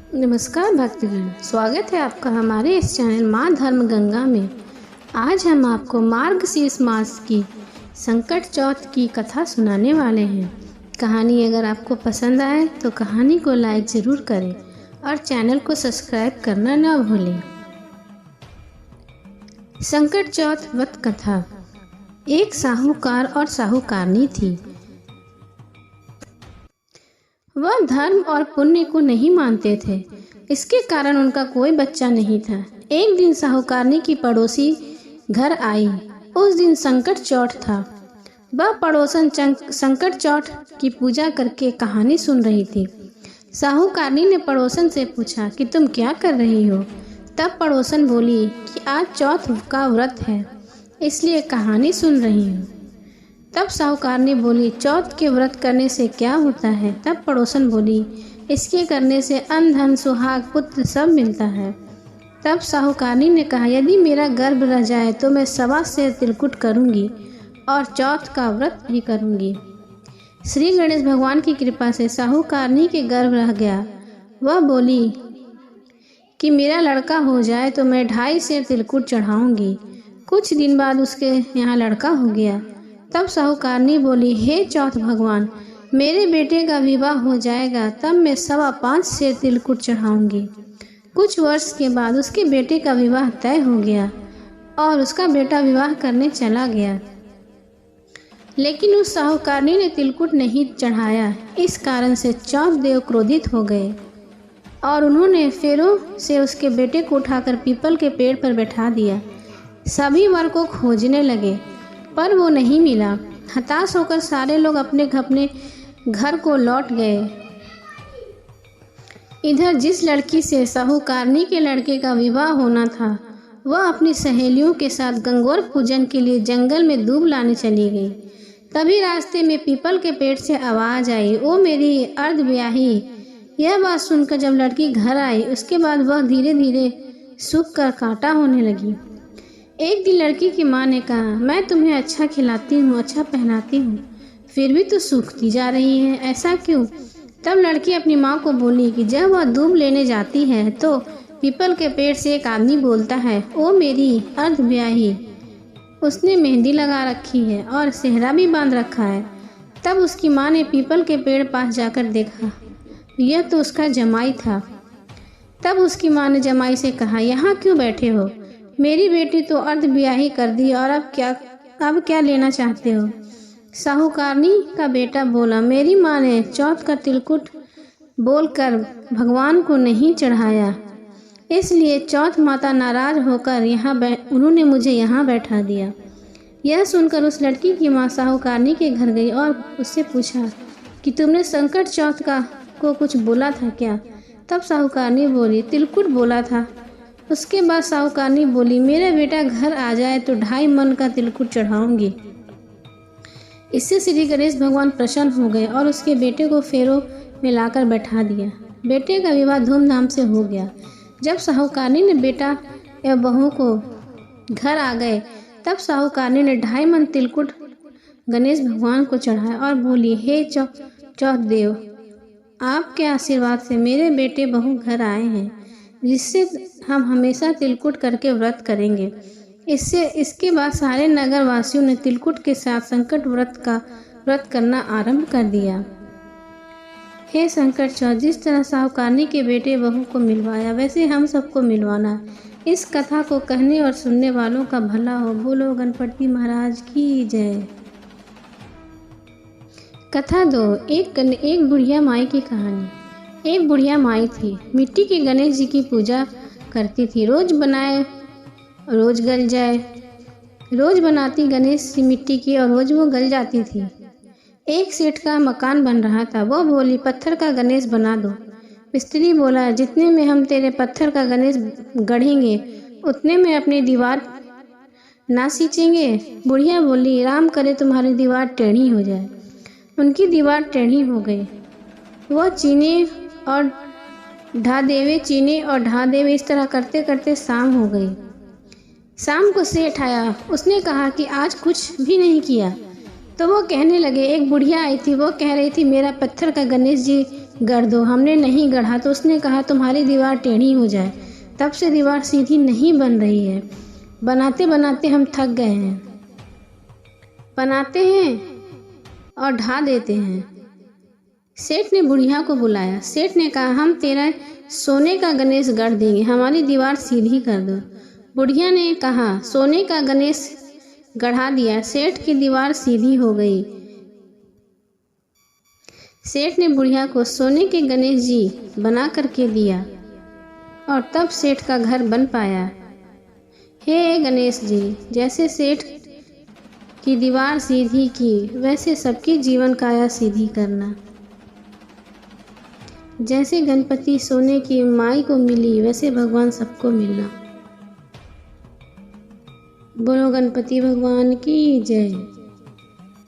नमस्कार भक्तगण, स्वागत है आपका हमारे इस चैनल माँ धर्म गंगा में। आज हम आपको मार्गशीर्ष मास की संकट चौथ की कथा सुनाने वाले हैं। कहानी अगर आपको पसंद आए तो कहानी को लाइक ज़रूर करें और चैनल को सब्सक्राइब करना ना भूलें। संकट चौथ व्रत कथा। एक साहूकार और साहूकारनी थी। वह धर्म और पुण्य को नहीं मानते थे, इसके कारण उनका कोई बच्चा नहीं था। एक दिन साहूकारनी की पड़ोसी घर आई। उस दिन संकट चौथ था। वह पड़ोसन संकट चौथ की पूजा करके कहानी सुन रही थी। साहूकारनी ने पड़ोसन से पूछा कि तुम क्या कर रही हो। तब पड़ोसन बोली कि आज चौथ का व्रत है, इसलिए कहानी सुन रही हूँ। तब साहूकारनी बोली, चौथ के व्रत करने से क्या होता है। तब पड़ोसन बोली, इसके करने से अन्न धन सुहाग पुत्र सब मिलता है। तब साहूकारनी ने कहा, यदि मेरा गर्भ रह जाए तो मैं 1.25 सेर तिलकुट करूँगी और चौथ का व्रत भी करूँगी। श्री गणेश भगवान की कृपा से साहूकारनी के गर्भ रह गया। वह बोली कि मेरा लड़का हो जाए तो मैं 2.5 सेर तिलकुट चढ़ाऊँगी। कुछ दिन बाद उसके यहाँ लड़का हो गया। तब साहूकारनी बोली, हे चौथ भगवान, मेरे बेटे का विवाह हो जाएगा तब मैं 5.25 सेर तिलकुट चढ़ाऊँगी। कुछ वर्ष के बाद उसके बेटे का विवाह तय हो गया और उसका बेटा विवाह करने चला गया, लेकिन उस साहूकारनी ने तिलकुट नहीं चढ़ाया। इस कारण से चौथ देव क्रोधित हो गए और उन्होंने फेरों से उसके बेटे को उठाकर पीपल के पेड़ पर बैठा दिया। सभी वर को खोजने लगे पर वो नहीं मिला। हताश होकर सारे लोग अपने घर को लौट गए। इधर जिस लड़की से साहूकारनी के लड़के का विवाह होना था, वह अपनी सहेलियों के साथ गंगौर पूजन के लिए जंगल में दूब लाने चली गई। तभी रास्ते में पीपल के पेड़ से आवाज़ आई, ओ मेरी अर्धब्याही। यह बात सुनकर जब लड़की घर आई, उसके बाद वह धीरे धीरे सूख कर कांटा होने लगी। एक दिन लड़की की माँ ने कहा, मैं तुम्हें अच्छा खिलाती हूँ, अच्छा पहनाती हूँ, फिर भी तो सूखती जा रही है, ऐसा क्यों। तब लड़की अपनी माँ को बोली कि जब वह दूब लेने जाती है तो पीपल के पेड़ से एक आदमी बोलता है, ओ मेरी अर्धब्याही। उसने मेहंदी लगा रखी है और सेहरा भी बांध रखा है। तब उसकी माँ ने पीपल के पेड़ पास जाकर देखा, यह तो उसका जमाई था। तब उसकी माँ ने जमाई से कहा, यहाँ क्यों बैठे हो, मेरी बेटी तो अर्धब्याही कर दी और अब क्या लेना चाहते हो। साहूकारनी का बेटा बोला, मेरी माँ ने चौथ का तिलकुट बोलकर भगवान को नहीं चढ़ाया, इसलिए चौथ माता नाराज होकर उन्होंने मुझे यहाँ बैठा दिया। यह सुनकर उस लड़की की माँ साहूकारनी के घर गई और उससे पूछा कि तुमने संकट चौथ को कुछ बोला था क्या। तब साहूकारनी बोली, तिलकुट बोला था। उसके बाद साहूकारनी बोली, मेरा बेटा घर आ जाए तो 2.5 मन का तिलकुट चढ़ाऊंगी। इससे श्री गणेश भगवान प्रसन्न हो गए और उसके बेटे को फेरों में लाकर बैठा दिया। बेटे का विवाह धूमधाम से हो गया। जब साहूकारनी ने बेटा एवं बहू को घर आ गए, तब साहूकारनी ने 2.5 मन तिलकुट गणेश भगवान को चढ़ाया और बोली, हे चौथ देव, आपके आशीर्वाद से मेरे बेटे बहू घर आए हैं, जिससे हम हमेशा तिलकुट करके व्रत करेंगे। इसके बाद सारे नगर वासियों ने तिलकुट के साथ संकट व्रत करना आरंभ कर दिया। हे संकट चौथ, जिस तरह साहूकारनी के बेटे बहू को मिलवाया, वैसे हम सबको मिलवाना। इस कथा को कहने और सुनने वालों का भला हो। बोलो गणपति महाराज की जय। कथा 2। एक बुढ़िया माई की कहानी। एक बुढ़िया माई थी, मिट्टी के गणेश जी की पूजा करती थी। रोज बनाए रोज गल जाए। रोज बनाती गणेश जी मिट्टी की और रोज वो गल जाती थी। एक सेठ का मकान बन रहा था। वो बोली, पत्थर का गणेश बना दो। मिस्त्री बोला, जितने में हम तेरे पत्थर का गणेश गढ़ेंगे उतने में अपनी दीवार ना सींचेंगे। बुढ़िया बोली, राम करे तुम्हारी दीवार टेढ़ी हो जाए। उनकी दीवार टेढ़ी हो गई। वह चीने और ढा देवे इस तरह करते करते शाम हो गई। शाम को सेठ आया। उसने कहा कि आज कुछ भी नहीं किया, तो वो कहने लगे, एक बुढ़िया आई थी, वो कह रही थी मेरा पत्थर का गणेश जी गढ़ दो। हमने नहीं गढ़ा तो उसने कहा तुम्हारी दीवार टेढ़ी हो जाए। तब से दीवार सीधी नहीं बन रही है। बनाते बनाते हम थक गए हैं। बनाते हैं और ढा देते हैं। सेठ ने बुढ़िया को बुलाया। सेठ ने कहा हम तेरा सोने का गणेश गढ़ देंगे, हमारी दीवार सीधी कर दो। बुढ़िया ने कहा सोने का गणेश गढ़ा दिया। सेठ की दीवार सीधी हो गई। सेठ ने बुढ़िया को सोने के गणेश जी बना करके दिया और तब सेठ का घर बन पाया। हे गणेश जी, जैसे सेठ की दीवार सीधी की वैसे सबकी जीवन काया सीधी करना। जैसे गणपति सोने की माई को मिली वैसे भगवान सबको मिलना। बोलो गणपति भगवान की जय।